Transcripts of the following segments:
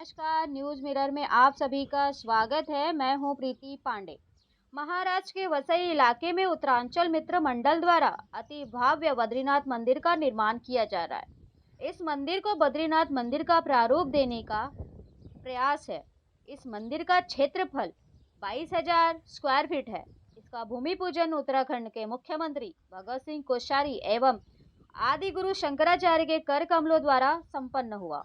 नमस्कार, news mirror में आप सभी का स्वागत है। मैं हूं प्रीति पांडे। महाराष्ट्र के वसई इलाके में उत्तरांचल मित्र मंडल द्वारा अति भव्य बद्रीनाथ मंदिर का निर्माण किया जा रहा है। इस मंदिर को बद्रीनाथ मंदिर का प्रारूप देने का प्रयास है। इस मंदिर का क्षेत्रफल 22,000 स्क्वायर फीट है। इसका भूमि पूजन उत्तराखंड के मुख्यमंत्री भगत सिंह कोश्यारी एवं आदि गुरु शंकराचार्य के कर कमलों द्वारा संपन्न हुआ।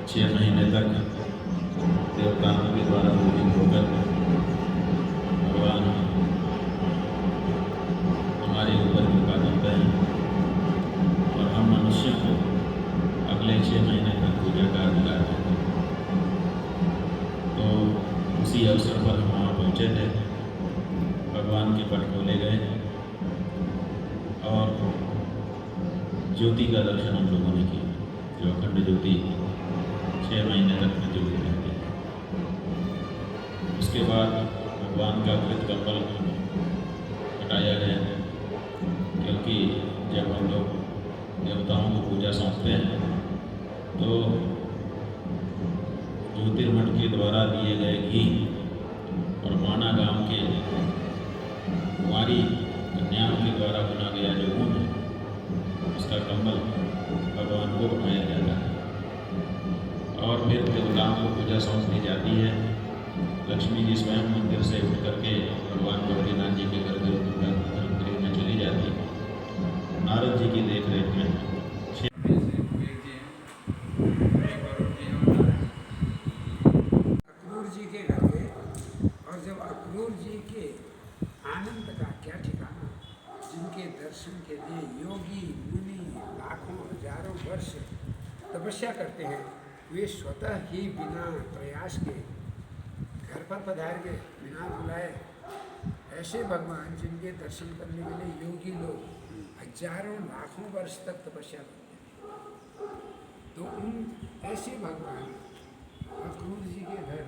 छः महीने तक देवताओं के द्वारा पूजित होकर भगवान हमारे ऊपर कृपा करते हैं और हम मनुष्यों को अगले 6 महीने तक पूजा का अधिकार देते हैं। तो उसी अवसर पर हम वहाँ पहुँचे थे। भगवान के पट खोले गए और ज्योति का दर्शन हम लोगों ने किया, जो अखंड ज्योति 6 महीने तक प्रज्वलित रहती है। उसके बाद भगवान का कृत कमल हटाया गया, क्योंकि जब हम लोग देवताओं को पूजा सौंपते हैं तो ज्योतिर्मठ के द्वारा दिए गए घी और माना गांव के कुंवारी कन्याओं के द्वारा बुना गया जो ऊन है, उसका कम्बल भगवान को बनाया जाता है और फिर देवताओं को पूजा सौंप दी जाती है। लक्ष्मी जी स्वयं मंदिर से उठ करके भगवान बद्रीनाथ जी के गर्भगृह में चली जाती है, नारद जी की देख रेख में। अक्रूर जी के घर गए और जब अक्रूर जी के आनंद का क्या ठिकाना, जिनके दर्शन के लिए योगी मुनि लाखों हजारों वर्ष तपस्या करते हैं, वे स्वतः ही बिना प्रयास के घर पर पधार गए, बिना बुलाए। ऐसे भगवान जिनके दर्शन करने के लिए योगी लोग हजारों लाखों वर्ष तक तपस्या करते हैं, तो उन ऐसे भगवान अक्रूर जी के घर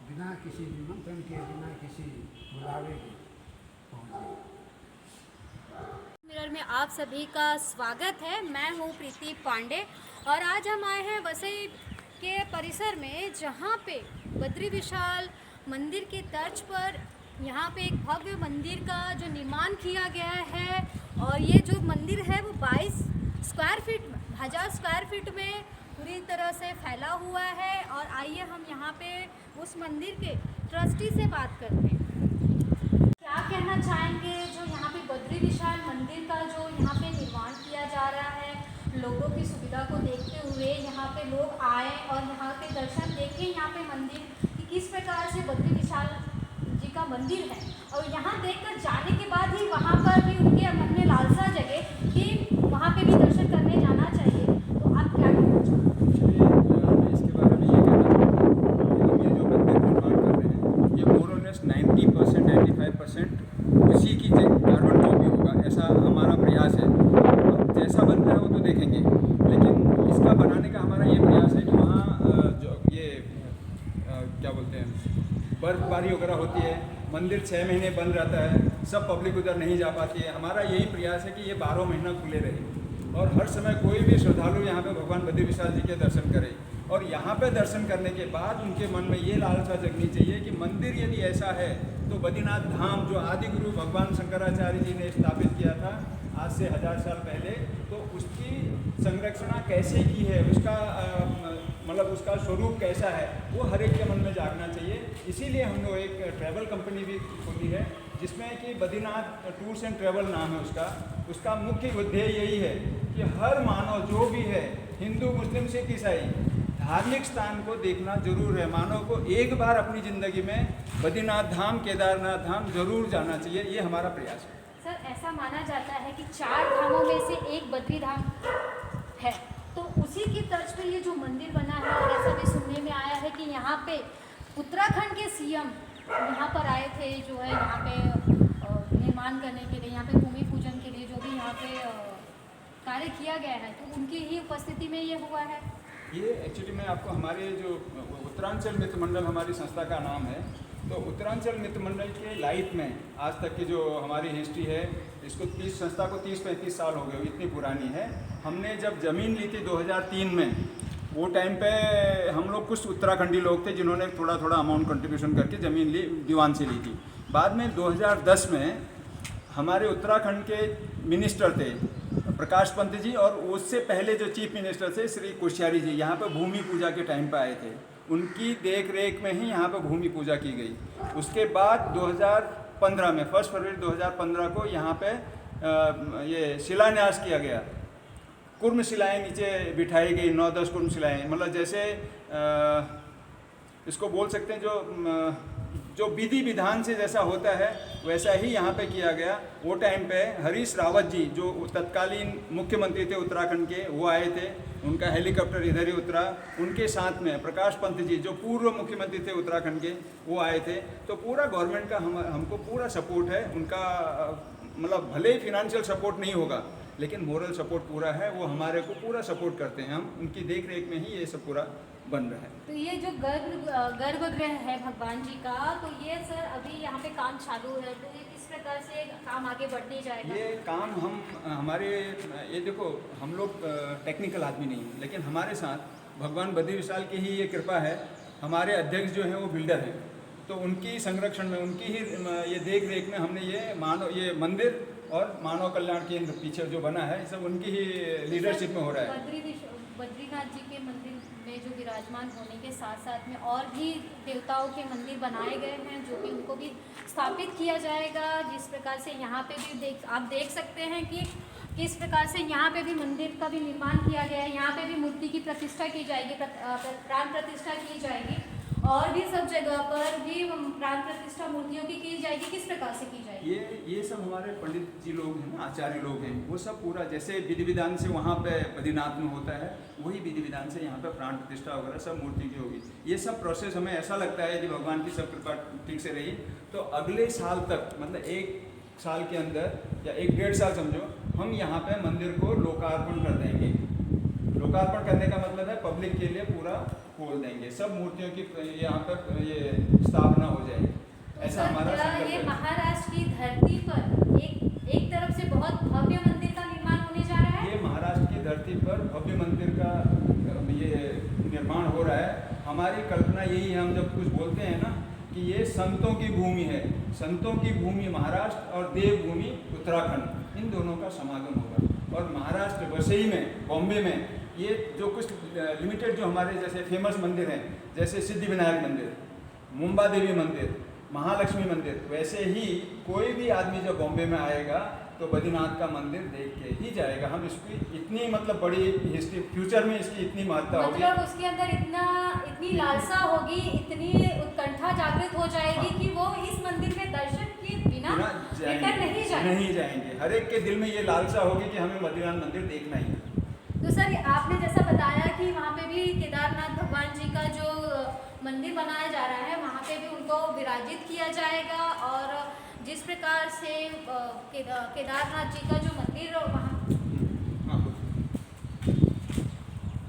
बिना किसी निमंत्रण के, बिना किसी बुलावे के पहुँचे। मिरर में आप सभी का स्वागत है। मैं हूं प्रीति पांडे और आज हम आए हैं वसई के परिसर में, जहां पे बद्री विशाल मंदिर के तर्ज पर यहां पे एक भव्य मंदिर का जो निर्माण किया गया है। और ये जो मंदिर है वो 22 स्क्वायर फीट, 1000 स्क्वायर फीट में पूरी तरह से फैला हुआ है। और आइए हम यहाँ पे उस मंदिर के ट्रस्टी से बात करते हैं। क्या कहना चाहेंगे जो यहाँ पे बद्री विशाल मंदिर का जो यहाँ पे निर्माण किया जा रहा है, लोगों की सुविधा को देखते हुए यहाँ पे लोग आए और यहाँ पे दर्शन देखें, यहाँ पे मंदिर कि किस प्रकार से बद्री विशाल जी का मंदिर है, और यहाँ देखकर जाने के बाद ही वहाँ पर भी उनके मन में लालसा जगे कि वहाँ पे भी दर्शन करने जाना चाहिए। तो आप क्या कहना चाहेंगे? इसके बारे में ये कहना चाहूँगा कि ये जो मंदिर निर्माण कर रहे हैं, ये मोर और लेस 90% 95% उसी की कार्बन कॉपी होगा, ऐसा हमारा प्रयास है। अब जैसा बनता है वो तो देखेंगे, लेकिन इसका बनाने का हमारा ये प्रयास है कि वहाँ जो ये क्या बोलते हैं, बर्फबारी वगैरह होती है, मंदिर 6 महीने बंद रहता है, सब पब्लिक उधर नहीं जा पाती है। हमारा यही प्रयास है कि ये 12 महीना खुले रहे और हर समय कोई भी श्रद्धालु यहाँ पे भगवान बद्री विशाल जी के दर्शन करे। और यहाँ पे दर्शन करने के बाद उनके मन में ये लालसा जगनी चाहिए कि मंदिर यदि ऐसा है तो बद्रीनाथ धाम जो आदि गुरु भगवान शंकराचार्य जी ने स्थापित किया था आज से 1000 साल पहले, तो उसकी संरक्षणा कैसे की है, उसका मतलब उसका स्वरूप कैसा है, वो हर एक के मन में जागना चाहिए। इसीलिए हम लोग एक ट्रैवल कंपनी भी खोली है, जिसमें कि बद्रीनाथ टूर्स एंड ट्रैवल नाम है उसका मुख्य उद्देश्य यही है कि हर मानव जो भी है, हिंदू मुस्लिम सिख ईसाई, धार्मिक स्थान को देखना जरूर है। मानव को एक बार अपनी ज़िंदगी में बद्रीनाथ धाम, केदारनाथ धाम जरूर जाना चाहिए, ये हमारा प्रयास है। सर, ऐसा माना जाता है कि 4 धामों में से एक बद्री धाम है, तो उसी की तर्ज पे ये जो मंदिर बना है, और ऐसा भी सुनने में आया है कि यहाँ पे उत्तराखंड के सीएम यहाँ पर आए थे, जो है यहाँ पे निर्माण करने के लिए, यहाँ पे भूमि पूजन के लिए जो भी यहाँ पे कार्य किया गया है, तो उनकी ही उपस्थिति में ये हुआ है। ये एक्चुअली मैं आपको हमारे जो उत्तरांचल मित्र मंडल हमारी संस्था का नाम है, तो उत्तरांचल मित्र मंडल के लाइफ में आज तक की जो हमारी हिस्ट्री है, इसको संस्था को 30-35 साल हो गए, इतनी पुरानी है। हमने जब ज़मीन ली थी 2003 में, वो टाइम पे हम लोग कुछ उत्तराखंडी लोग थे जिन्होंने थोड़ा थोड़ा अमाउंट कंट्रीब्यूशन करके ज़मीन ली, दीवान से ली थी। बाद में 2010 में हमारे उत्तराखंड के मिनिस्टर थे प्रकाश पंत जी, और उससे पहले जो चीफ मिनिस्टर थे श्री कोश्यारी जी, यहाँ पर भूमि पूजा के टाइम पर आए थे। उनकी देख रेख में ही यहाँ पर भूमि पूजा की गई। उसके बाद 2015 में 1 फरवरी 2015 को यहाँ पे ये शिलान्यास किया गया। कुर्म शिलाएँ नीचे बिठाई गई, 9-10 कुर्म शिलाएँ, मतलब जैसे इसको बोल सकते हैं जो विधि विधान से जैसा होता है वैसा ही यहाँ पे किया गया। वो टाइम पे हरीश रावत जी जो तत्कालीन मुख्यमंत्री थे उत्तराखंड के, वो आए थे, उनका हेलीकॉप्टर इधर ही उतरा। उनके साथ में प्रकाश पंत जी जो पूर्व मुख्यमंत्री थे उत्तराखंड के, वो आए थे। तो पूरा गवर्नमेंट का हमको पूरा सपोर्ट है उनका, मतलब भले ही फिनेंशियल सपोर्ट नहीं होगा लेकिन मोरल सपोर्ट पूरा है, वो हमारे को पूरा सपोर्ट करते हैं। हम उनकी देख रेख में ही ये सब पूरा बन रहा है। तो ये जो गर्भगृह है भगवान जी का, तो ये सर अभी यहाँ पे काम चालू है, तो ये किस प्रकार से काम आगे बढ़ने जाएगा? ये काम हमारे ये देखो, हम लोग टेक्निकल आदमी नहीं हैं, लेकिन हमारे साथ भगवान बद्री विशाल की ही ये कृपा है। हमारे अध्यक्ष जो हैं वो बिल्डर हैं, तो उनकी संरक्षण में, उनकी ही ये देख रेख में हमने ये मंदिर और मानव कल्याण केंद्र पीछे जो बना है, सब उनकी ही लीडरशिप में हो रहा है। बद्रीनाथ जी के मंदिर में जो विराजमान होने के साथ साथ में और भी देवताओं के मंदिर बनाए गए हैं, जो कि उनको भी स्थापित किया जाएगा। जिस प्रकार से यहाँ पे भी आप देख सकते हैं कि किस प्रकार से यहाँ पे भी मंदिर का भी निर्माण किया गया है। यहाँ पे भी मूर्ति की प्रतिष्ठा की जाएगी, प्राण प्रतिष्ठा की जाएगी, और भी सब जगह पर भी प्राण प्रतिष्ठा मूर्तियों की जाएगी। किस प्रकार से की जाएगी? ये सब हमारे पंडित जी लोग हैं ना, आचार्य लोग हैं, वो सब पूरा जैसे विधि विधान से वहाँ पे बद्रीनाथ में होता है, वही विधि विधान से यहाँ पे प्राण प्रतिष्ठा वगैरह सब मूर्ति की होगी। ये सब प्रोसेस हमें ऐसा लगता है यदि भगवान की सब कृपा ठीक से रही तो अगले साल तक, मतलब 1 साल के अंदर या 1-1.5 साल समझो, हम यहाँ पे मंदिर को लोकार्पण कर देंगे। लोकार्पण करने का मतलब है पब्लिक के लिए पूरा खोल देंगे, सब मूर्तियों की यहाँ पर ये स्थापना हो जाएगी। ऐसा हमारा संकल्प है। ये महाराष्ट्र की धरती पर एक तरफ से बहुत भव्य मंदिर का निर्माण होने जा रहा है। ये महाराष्ट्र की धरती पर भव्य मंदिर का ये निर्माण हो रहा है। हमारी कल्पना यही है, हम जब कुछ बोलते हैं ना कि ये संतों की भूमि है, संतों की भूमि महाराष्ट्र और देवभूमि उत्तराखंड, इन दोनों का समागम होगा। और महाराष्ट्र वसई में, बॉम्बे में ये जो कुछ लिमिटेड जो हमारे जैसे फेमस मंदिर हैं, जैसे सिद्धि विनायक मंदिर, मुंबा देवी मंदिर, महालक्ष्मी मंदिर, वैसे ही कोई भी आदमी जब बॉम्बे में आएगा तो बद्रीनाथ का मंदिर देख के ही जाएगा। हम इसकी इतनी मतलब बड़ी हिस्ट्री, फ्यूचर में इसकी इतनी महत्ता होगी, मतलब उसके अंदर इतनी लालसा होगी, इतनी उत्कंठा जागृत हो जाएगी कि वो इस मंदिर में दर्शन के बिना नहीं जाएंगे। हर एक के दिल में ये लालसा होगी कि हमें बद्रीनाथ मंदिर देखना ही है। तो सर आपने जैसा बताया कि वहाँ पे भी केदारनाथ भगवान जी का जो मंदिर बनाया जा रहा है, वहाँ पे भी उनको विराजित किया जाएगा। और जिस प्रकार से केदारनाथ जी का जो मंदिर वहाँ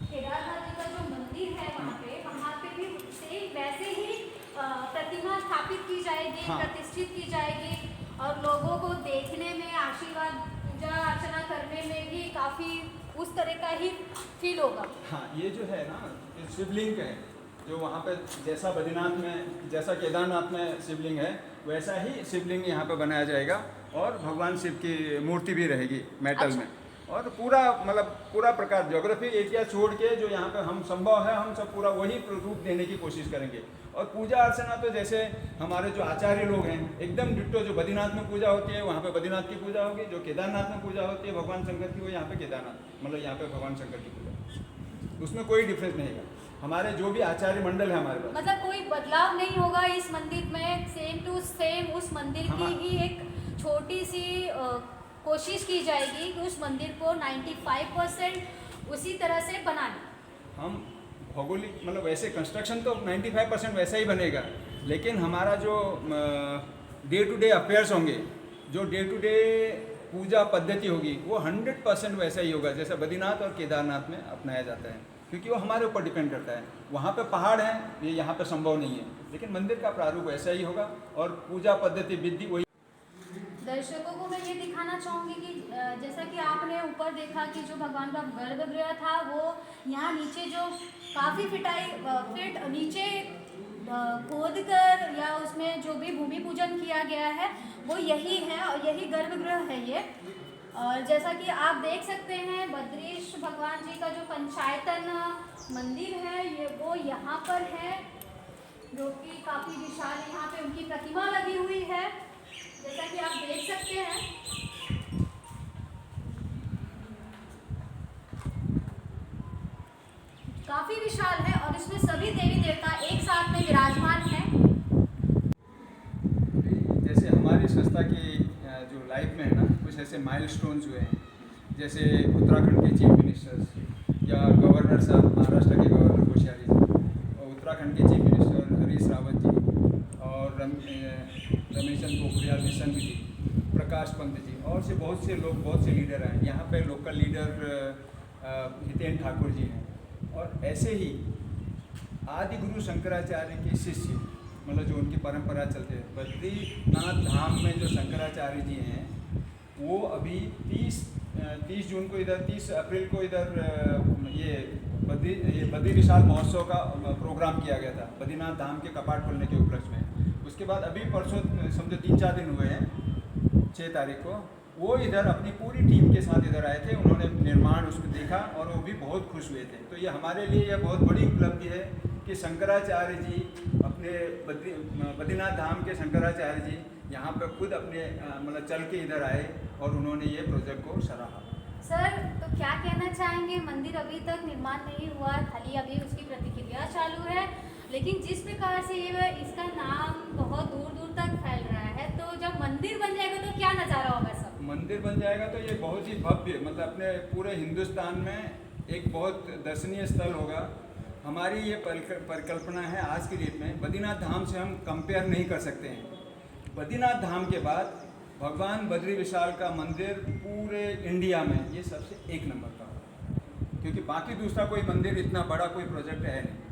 केदारनाथ जी का जो मंदिर है वहाँ पे भी सेम वैसे ही प्रतिमा स्थापित की जाएगी, प्रतिष्ठित की जाएगी, और लोगों को देखने में, आशीर्वाद, पूजा अर्चना करने में भी काफ़ी उस तरह का ही फील होगा। हाँ, ये जो है ना शिवलिंग है, जो वहाँ पे जैसा बद्रीनाथ में, जैसा केदारनाथ में शिवलिंग है, वैसा ही शिवलिंग यहाँ पे बनाया जाएगा। और भगवान शिव की मूर्ति भी रहेगी मेटल में। और पूरा मतलब पूरा प्रकार ज्योग्राफी एरिया छोड़ के जो यहाँ पे हम संभव है, हम सब पूरा वही रूप देने की कोशिश करेंगे। और पूजा अर्चना तो जैसे हमारे जो आचार्य लोग हैं, एकदम डिट्टो जो बद्रीनाथ में पूजा होती है वहाँ पे बद्रीनाथ की पूजा होगी, जो केदारनाथ में पूजा होती है भगवान शंकर की, वो यहाँ पे केदारनाथ, मतलब यहाँ पे भगवान शंकर की पूजा, उसमें कोई डिफरेंस नहीं है। हमारे जो भी आचार्य मंडल है हमारे पास, मतलब कोई बदलाव नहीं होगा इस मंदिर में, सेम टू सेम उस मंदिर की ही एक छोटी सी कोशिश की जाएगी कि उस मंदिर को 95% उसी तरह से बनाना। हम भौगोलिक मतलब वैसे कंस्ट्रक्शन तो 95% वैसा ही बनेगा, लेकिन हमारा जो डे टू डे अफेयर्स होंगे, जो डे टू डे पूजा पद्धति होगी, वो 100% वैसा ही होगा जैसा बद्रीनाथ और केदारनाथ में अपनाया जाता है, क्योंकि वो हमारे ऊपर डिपेंड करता है। वहाँ पे पहाड़ हैं, ये यहाँ पे संभव नहीं है, लेकिन मंदिर का प्रारूप वैसा ही होगा और पूजा पद्धति विधि वही। दर्शकों को मैं ये दिखाना चाहूँगी कि जैसा कि आपने ऊपर देखा कि जो भगवान का गर्भगृह था वो यहाँ नीचे जो काफ़ी फिट नीचे खोद कर या उसमें जो भी भूमि पूजन किया गया है वो यही है और यही गर्भगृह है ये। और जैसा कि आप देख सकते हैं बद्रीश भगवान जी का जो पंचायतन मंदिर है ये वो यहाँ पर है, जो कि काफ़ी विशाल, यहाँ पे उनकी प्रतिमा लगी हुई है जैसा कि आप देख सकते हैं। काफी विशाल है और इसमें सभी देवी देवता एक साथ में विराजमान हैं। जैसे हमारी संस्था की जो लाइफ में है ना, कुछ ऐसे माइलस्टोन्स हुए हैं, जैसे उत्तराखंड के चीफ मिनिस्टर्स या गवर्नर साहब, महाराष्ट्र के गवर्नर कोश्यारी जी, और उत्तराखंड के चीफ मिनिस्टर हरीश रावत जी, और रमेश पोखरियाल निशंक जी, प्रकाश पंत जी, और से बहुत से लोग, बहुत से लीडर हैं। यहाँ पे लोकल लीडर हितेन ठाकुर जी हैं। और ऐसे ही आदि गुरु शंकराचार्य के शिष्य, मतलब जो उनकी परंपरा चलते हैं, बद्रीनाथ धाम में जो शंकराचार्य जी हैं वो अभी 30 जून को इधर, 30 अप्रैल को इधर ये बद्री विशाल महोत्सव का प्रोग्राम किया गया था बद्रीनाथ धाम के कपाट खोलने के उपलक्ष्य में। उसके बाद अभी परसों समझो 3-4 दिन हुए हैं, 6 तारीख को वो इधर अपनी पूरी टीम के साथ इधर आए थे। उन्होंने निर्माण उसको देखा और वो भी बहुत खुश हुए थे। तो ये हमारे लिए यह बहुत बड़ी उपलब्धि है कि शंकराचार्य जी अपने बद्रीनाथ धाम के शंकराचार्य जी यहाँ पर खुद अपने मतलब चल के इधर आए और उन्होंने ये प्रोजेक्ट को सराहा। सर, तो क्या कहना चाहेंगे? मंदिर अभी तक निर्माण नहीं हुआ, खाली अभी उसकी प्रतिक्रिया चालू है, लेकिन जिस प्रकार से ये इसका नाम बहुत दूर दूर तक फैल रहा है, तो जब मंदिर बन जाएगा तो क्या नज़ारा होगा सर? मंदिर बन जाएगा तो ये बहुत ही भव्य, मतलब अपने पूरे हिंदुस्तान में एक बहुत दर्शनीय स्थल होगा। हमारी ये परिकल्पना है आज की डेट में। बद्रीनाथ धाम से हम कंपेयर नहीं कर सकते हैं। बद्रीनाथ धाम के बाद भगवान बद्री विशाल का मंदिर पूरे इंडिया में ये सबसे 1 नंबर का होगा, क्योंकि बाकी दूसरा कोई मंदिर इतना बड़ा कोई प्रोजेक्ट है नहीं।